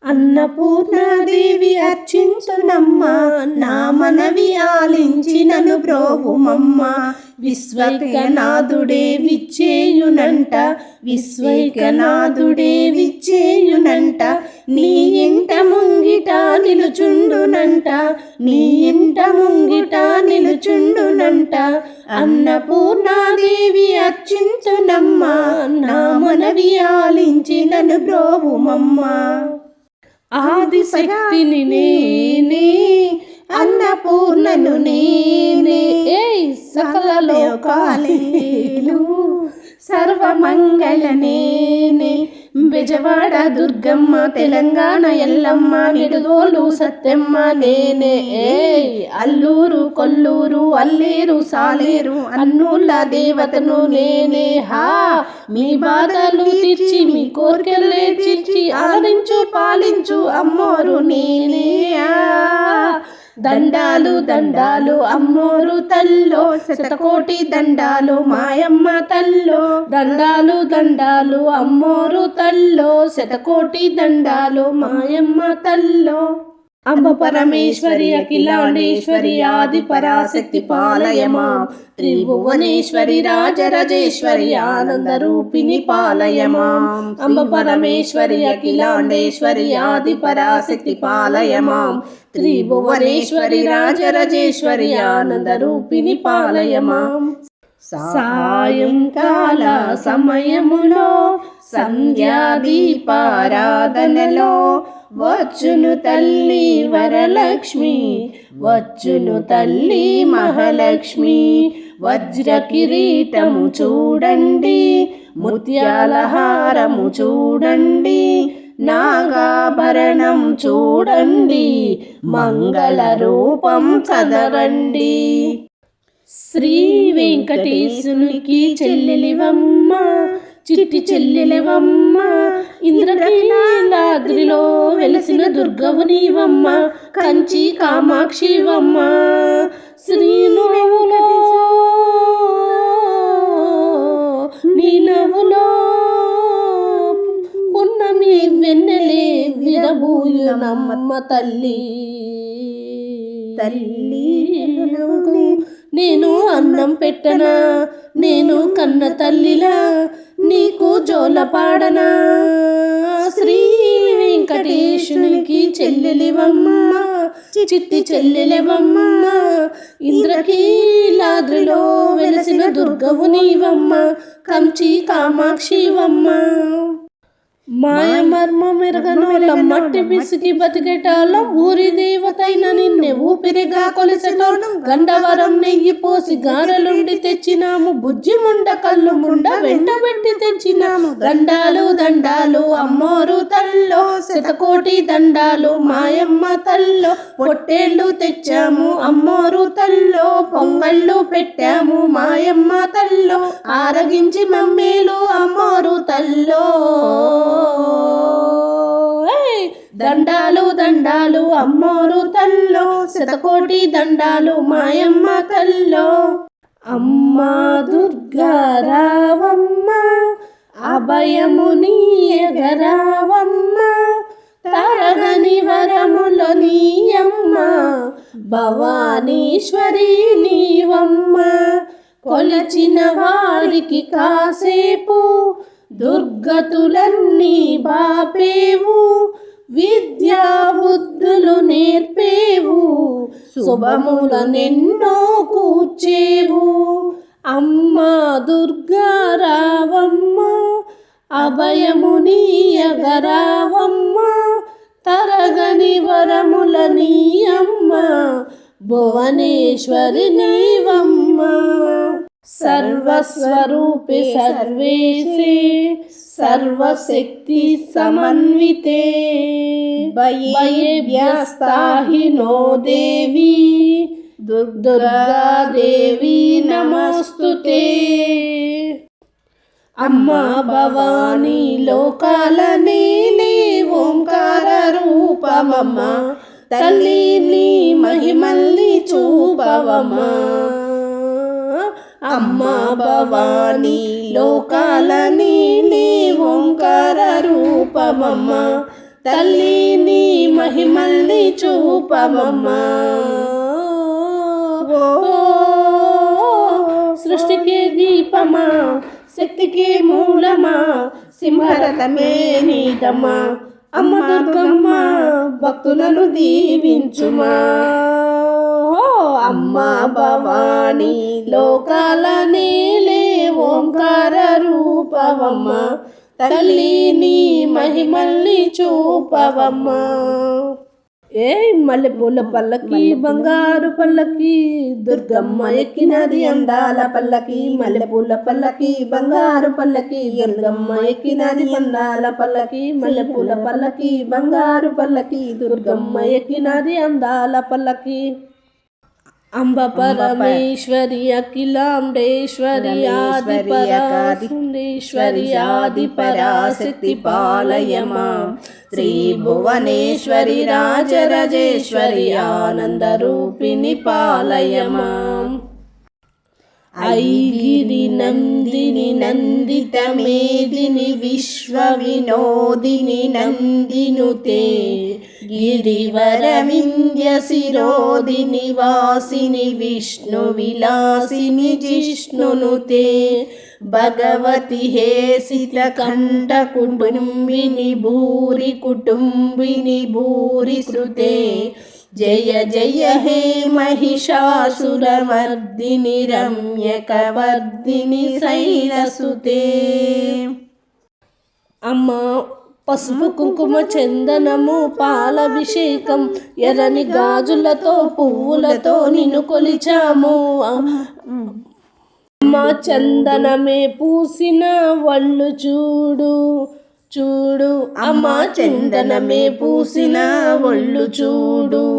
అన్నపూర్ణాదేవి అర్చించునమ్మ, నా మనవి ఆలించి నన్ను బ్రోవుమమ్మ. విశ్వైకనాథుడే విచ్చేయునంట, విశ్వైకనాథుడే విచ్చేయునంట. నీ ఇంట ముంగిట నిలుచుండునంట, నీ ఇంట ముంగిట నిలుచుండునంట. అన్నపూర్ణాదేవి అర్చించునమ్మ, నా మనవి ఆలించి నన్ను బ్రోవుమమ్మ. ఆదిశక్తిని నేనే, అన్నపూర్ణను నేనే, సకల లోకాలేలు సర్వమంగళ నేనే. బెజవాడ దుర్గమ్మ, తెలంగాణ ఎల్లమ్మ, నిడుదోలు సత్యమ్మ నేనే. అల్లూరు కొల్లూరు అల్లేరు సాలేరు అన్నూళ్ళ దేవతను నేనే. హా మీ బాధలు తీర్చి మీ కోరికలే తీర్చి ఆదరించు పాలించు అమ్మోరు నేనే. దండాలు దండాలు అమ్మోరు తల్లో, శతకోటి దండాలు మాయమ్మ తల్లో. దండాలు దండాలు అమ్మోరు తల్లో, శతకోటి దండాలు మాయమ్మ తల్లో. అంబ పరమేశ్వరి అఖిలాండేశ్వరి ఆది పరాశక్తి పాలయమా. త్రిభువనేశ్వరి రాజరాజేశ్వరి ఆనంద రూపిణి పాలయమా. అంబ పరమేశ్వరి అఖిలాండేశ్వరి ఆది పరాశక్తి పాలయమా. త్రిభువనేశ్వరి రాజరాజేశ్వరి ఆనంద రూపిణి పాలయమా. సాయంకాల సమయములో సంధ్యాదీపారాధనలో వచ్చును తల్లి వరలక్ష్మి, వచ్చును తల్లి మహాలక్ష్మి. వజ్ర కిరీటము చూడండి, ముత్యాల హారము చూడండి, నాగాభరణం చూడండి, మంగళ రూపం చదరండి. శ్రీ వెంకటేశునికి చెల్లెలివమ్మ, చిట్టి చెల్లెలివమ్మ, ఇంద్రకీలాద్రిలో వెలసిన దుర్గవు నీవమ్మ, కంచి కామాక్షివమ్మ. శ్రీనువులో నీ నవ్వులో పున్నమి వెన్నెలే విరబూయునమ్మ తల్లి. తల్లి నేను అన్నం పెట్టనా, నేను కన్న తల్లిలా నీకు జోలపాడనా. శ్రీ వెంకటేశునికి చెల్లెలివమ్మ, చిట్టి చెల్లెలివమ్మ, ఇంద్రకీలాద్రిలో వెలసిన దుర్గవు నీవమ్మ, కంచి కామాక్షివమ్మ. మాయ మర్మం ఎరగనోళ్ళం, మట్టి పిసికి బతికేటాళ్ళం, ఊరి దేవతైన నిన్నే ఊపిరిగా కొలిసెటోళ్ళం. గండవరం నెయ్యి పోసి గారెలుండి తెచ్చినాము, బుజ్జి ముండ కళ్ళు ముండ వెంటబెట్టి తెచ్చినాము. దండాలు దండాలు అమ్మోరు తల్లో, శతకోటి దండాలు మాయమ్మ తల్లో. పొట్టేళ్ళు తెచ్చాము అమ్మోరు తల్లో, పొంగళ్ళు పెట్టాము మాయమ్మ తల్లో. ఆరగించి మమ్మీలు అమ్మోరు తల్లో. దండాలు దండాలు అమ్మోరు తల్లో, శతకోటి దండాలు మాయమ్మ తల్లో. అమ్మా దుర్గా రావమ్మ, అభయము నీయగరావమ్మ, తరగని వరముల నీయమ్మ, భవానీశ్వరి నీవమ్మ. కొలిచిన వారికి కాసేపు దుర్గతులన్నీ బాపేవు, విద్యా బుద్ధులు నేర్పేవు, శుభములనెన్నో కూర్చేవు. అమ్మా దుర్గా రావమ్మ, అభయము నీయగరావమ్మ, తరగని వరముల నీయమ్మ, భువనేశ్వరి నీవమ్మ. సర్వస్వరూపే సర్వేశే, సర్వశక్తి సమన్వితే, భయేభ్యస్తాహి నో దేవి, దుర్గాదేవి నమస్తుతే. అమ్మా భవానీ లోకాల నీలి ఓంకార రూపమమ్మ, తల్లి నీ మహిమల్ని చూపవమ్మా. అమ్మా భవానీ లోకాల నీలి ఓంకార రూపమమ్మ, తల్లి మహిమల్ని చూపవమ్మా. సృష్టికి దీపమా, శక్తికి మూలమా, సింహరథమే నీదమ్మా. అమ్మ దుర్గమ్మ భక్తులను దీవించుమా. అమ్మ భవానీ లోకాల నీలే ఓంకార రూపవమ్మ. తల్లి నీ మహిమల్ని చూపవమ్మా. ఏ మల్లెపూల పల్లకి బంగారు పల్లకి, దుర్గమ్మ ఎక్కినది అందాల పల్లకి. మల్లెపూల పల్లకి బంగారు పల్లకి, దుర్గమ్మ ఎక్కినది అందాల పల్లకి. మల్లెపూల పల్లకి బంగారు పల్లకి, దుర్గమ్మ ఎక్కినది అందాల పల్లకి. అంబ పరమేశ్వరి అఖిలాండేశ్వరి ఆది పరాశక్తి ఆది పరాశక్తి పాలయమా. శ్రీ భువనేశ్వరి రాజరాజేశ్వరి ఆనంద రూపిణి పాలయమా. ఐగిరి నందిని నందిత మేదిని విశ్వ వినోదిని నందినుతే. గిరివరమింద్య శిరోదిని వాసిని విష్ణు విలాసిని జిష్ణునుతే. భగవతి హేసిత కంఠ కుటుంబిని భూరి కుటుంబిని భూరి శృతే. జయ జయ హే మహిషాసురమర్దిని రమ్యకవర్దిని శైలసుతే. అమ్మ పసుపు కుంకుమ చందనము పాలభిషేకం, ఎర్రని గాజులతో పువ్వులతో నిన్ను కొలిచాము. అమ్మ చందనమే పూసిన వళ్ళు చూడు చూడు. అమ్మ చందనమే పూసిన ఒళ్ళు చూడు.